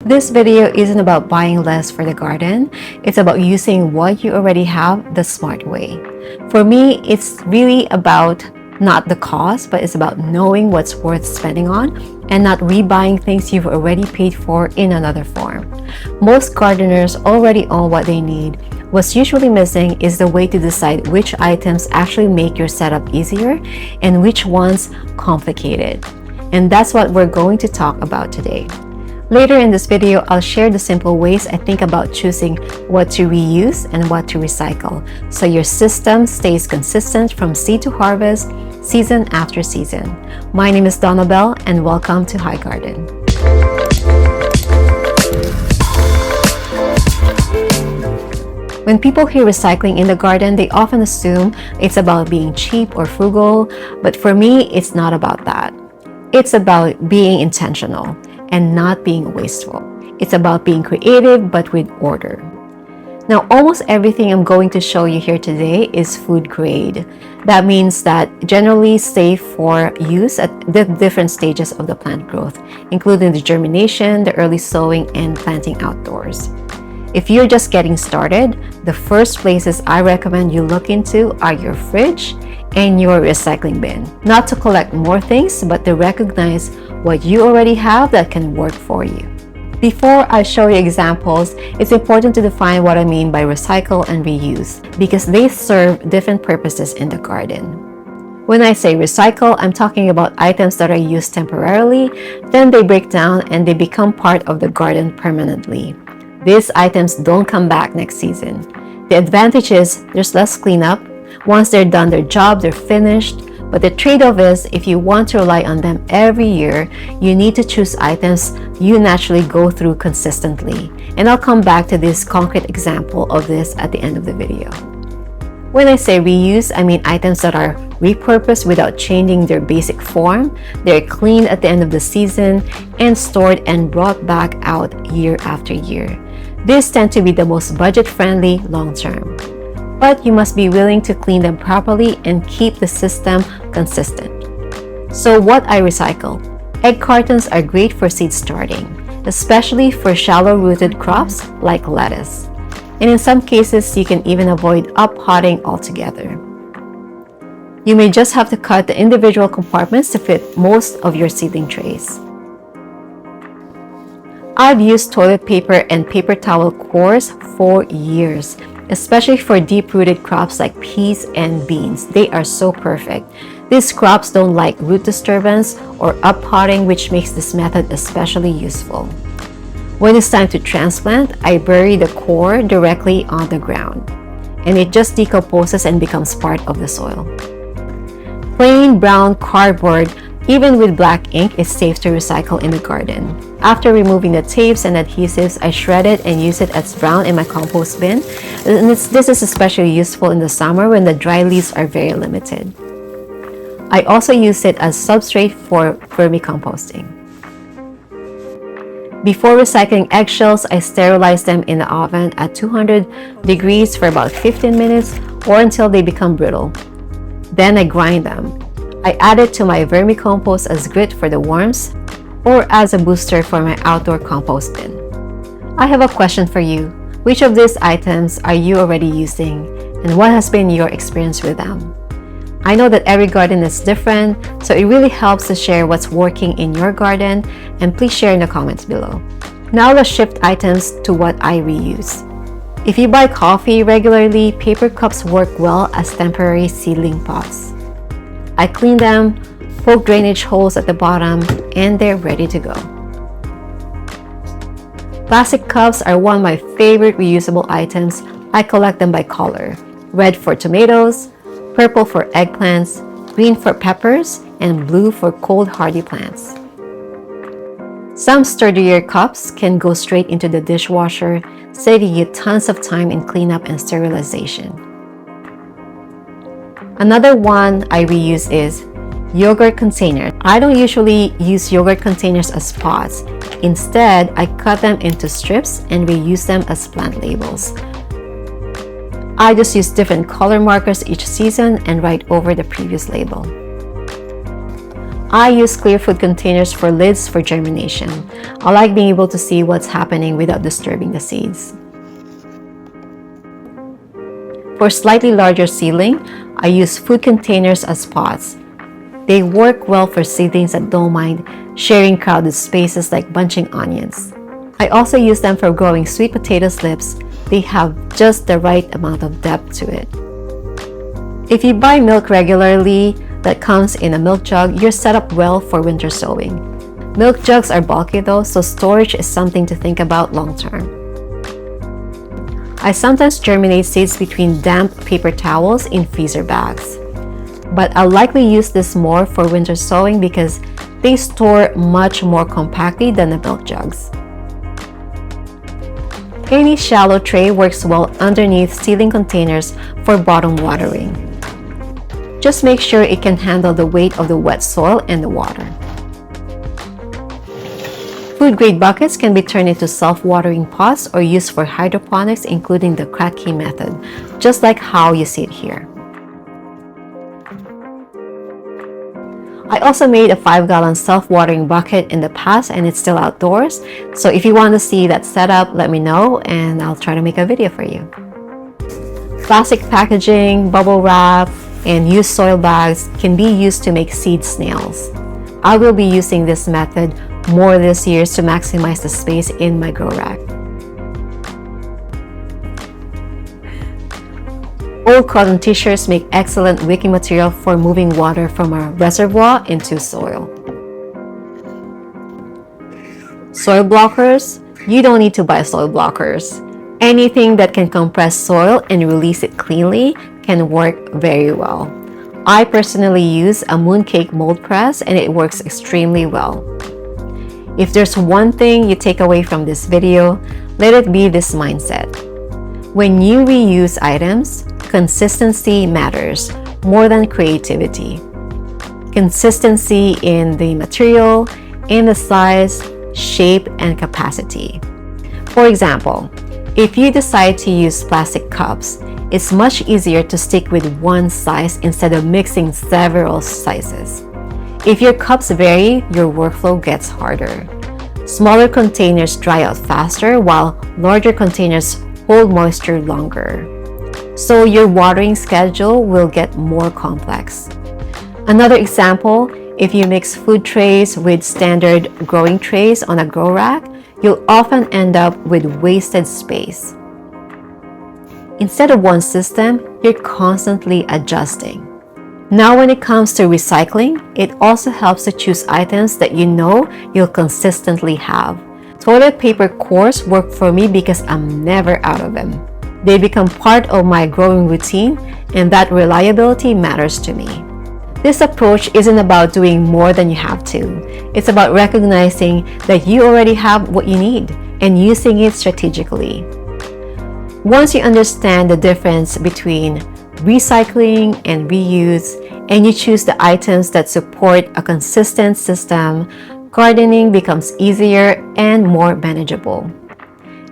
This video isn't about buying less for the garden, it's about using what you already have the smart way. For me, it's really about not the cost, but it's about knowing what's worth spending on and not rebuying things you've already paid for in another form. Most gardeners already own what they need. What's usually missing is the way to decide which items actually make your setup easier and which ones complicated. And that's what we're going to talk about today. Later in this video, I'll share the simple ways I think about choosing what to reuse and what to recycle, so your system stays consistent from seed to harvest, season after season. My name is Donna Bell, and welcome to High Garden. When people hear recycling in the garden, they often assume it's about being cheap or frugal, but for me, it's not about that. It's about being intentional and not being wasteful. It's about being creative but with order. Now, almost everything I'm going to show you here today is food grade. That means that generally safe for use at the different stages of the plant growth, including the germination, the early sowing, and planting outdoors. If you're just getting started, the first places I recommend you look into are your fridge and your recycling bin. Not to collect more things, but to recognize what you already have that can work for you. Before I show you examples, it's important to define what I mean by recycle and reuse, because they serve different purposes in the garden. When I say recycle, I'm talking about items that are used temporarily, then they break down and they become part of the garden permanently. These items don't come back next season. The advantage is there's less cleanup. Once they're done their job, they're finished. But the trade-off is, if you want to rely on them every year, you need to choose items you naturally go through consistently. And I'll come back to this concrete example of this at the end of the video. When I say reuse, I mean items that are repurposed without changing their basic form. They're cleaned at the end of the season and stored and brought back out year after year. These tend to be the most budget-friendly long-term. But you must be willing to clean them properly and keep the system consistent. So what I recycle? Egg cartons are great for seed starting, especially for shallow-rooted crops like lettuce. And in some cases, you can even avoid up-potting altogether. You may just have to cut the individual compartments to fit most of your seedling trays. I've used toilet paper and paper towel cores for years, especially for deep-rooted crops like peas and beans. They are so perfect. These crops don't like root disturbance or up-potting, which makes this method especially useful. When it's time to transplant, I bury the core directly on the ground, and it just decomposes and becomes part of the soil. Plain brown cardboard, even with black ink, is safe to recycle in the garden. After removing the tapes and adhesives, I shred it and use it as brown in my compost bin. And this is especially useful in the summer when the dry leaves are very limited. I also use it as substrate for vermicomposting. Before recycling eggshells, I sterilize them in the oven at 200 degrees for about 15 minutes or until they become brittle. Then I grind them. I add it to my vermicompost as grit for the worms or as a booster for my outdoor compost bin. I have a question for you. Which of these items are you already using, and what has been your experience with them? I know that every garden is different, so it really helps to share what's working in your garden, and please share in the comments below. Now let's shift items to what I reuse. If you buy coffee regularly, paper cups work well as temporary seedling pots. I clean them, poke drainage holes at the bottom, and they're ready to go. Plastic cups are one of my favorite reusable items. I collect them by color: red for tomatoes, purple for eggplants, green for peppers, and blue for cold hardy plants. Some sturdier cups can go straight into the dishwasher, saving you tons of time in cleanup and sterilization. Another one I reuse is yogurt container. I don't usually use yogurt containers as pots. Instead, I cut them into strips and reuse them as plant labels. I just use different color markers each season and write over the previous label. I use clear food containers for lids for germination. I like being able to see what's happening without disturbing the seeds. For slightly larger seedling, I use food containers as pots. They work well for seedlings that don't mind sharing crowded spaces like bunching onions. I also use them for growing sweet potato slips. They have just the right amount of depth to it. If you buy milk regularly that comes in a milk jug, you're set up well for winter sowing. Milk jugs are bulky though, so storage is something to think about long term. I sometimes germinate seeds between damp paper towels in freezer bags, but I'll likely use this more for winter sowing because they store much more compactly than the milk jugs. Any shallow tray works well underneath seedling containers for bottom watering. Just make sure it can handle the weight of the wet soil and the water. Food-grade buckets can be turned into self-watering pots or used for hydroponics, including the Kratky method, just like how you see it here. I also made a 5-gallon self-watering bucket in the past and it's still outdoors. So if you want to see that setup, let me know and I'll try to make a video for you. Plastic packaging, bubble wrap, and used soil bags can be used to make seed snails. I will be using this method more this year to maximize the space in my grow rack. Old cotton t-shirts make excellent wicking material for moving water from a reservoir into soil. Soil blockers. You don't need to buy soil blockers. Anything that can compress soil and release it cleanly can work very well. I personally use a mooncake mold press and it works extremely well. If there's one thing you take away from this video, let it be this mindset. When you reuse items, consistency matters more than creativity. Consistency in the material, in the size, shape, and capacity. For example, if you decide to use plastic cups, it's much easier to stick with one size instead of mixing several sizes. If your cups vary, your workflow gets harder. Smaller containers dry out faster while larger containers hold moisture longer. So your watering schedule will get more complex. Another example, if you mix food trays with standard growing trays on a grow rack, you'll often end up with wasted space. Instead of one system, you're constantly adjusting. Now when it comes to recycling, it also helps to choose items that you know you'll consistently have. Toilet paper cores work for me because I'm never out of them. They become part of my growing routine, and that reliability matters to me. This approach isn't about doing more than you have to. It's about recognizing that you already have what you need and using it strategically. Once you understand the difference between recycling and reuse, and you choose the items that support a consistent system, gardening becomes easier and more manageable.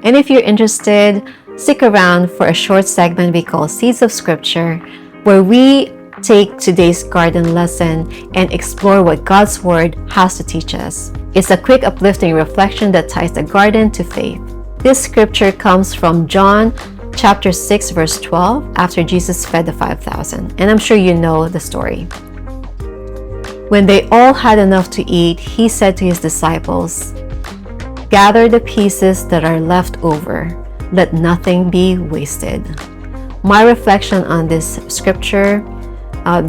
And if you're interested, stick around for a short segment we call Seeds of Scripture, where we take today's garden lesson and explore what God's Word has to teach us. It's a quick, uplifting reflection that ties the garden to faith. This scripture comes from John chapter 6, verse 12, after Jesus fed the 5,000. And I'm sure you know the story. When they all had enough to eat, he said to his disciples, "Gather the pieces that are left over. Let nothing be wasted." My reflection on this scripture,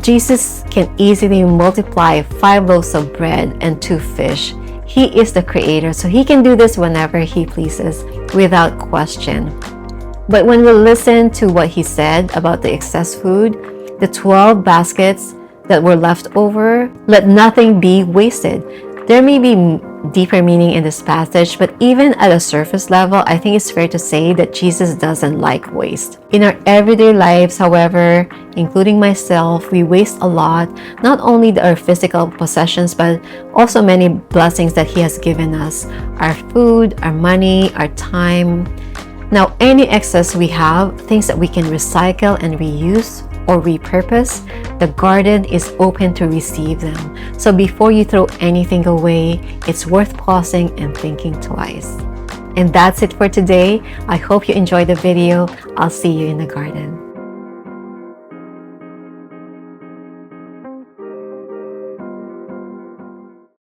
Jesus can easily multiply 5 loaves of bread and 2 fish. He is the creator, so he can do this whenever he pleases, without question. But when we listen to what he said about the excess food, the 12 baskets that were left over, let nothing be wasted. There may be deeper meaning in this passage, but even at a surface level, I think it's fair to say that Jesus doesn't like waste. In our everyday lives, however, including myself, we waste a lot, not only our physical possessions, but also many blessings that he has given us. Our food, our money, our time. Now, any excess we have, things that we can recycle and reuse, or repurpose, the garden is open to receive them. So before you throw anything away, it's worth pausing and thinking twice. And that's it for today. I hope you enjoyed the video. I'll see you in the garden.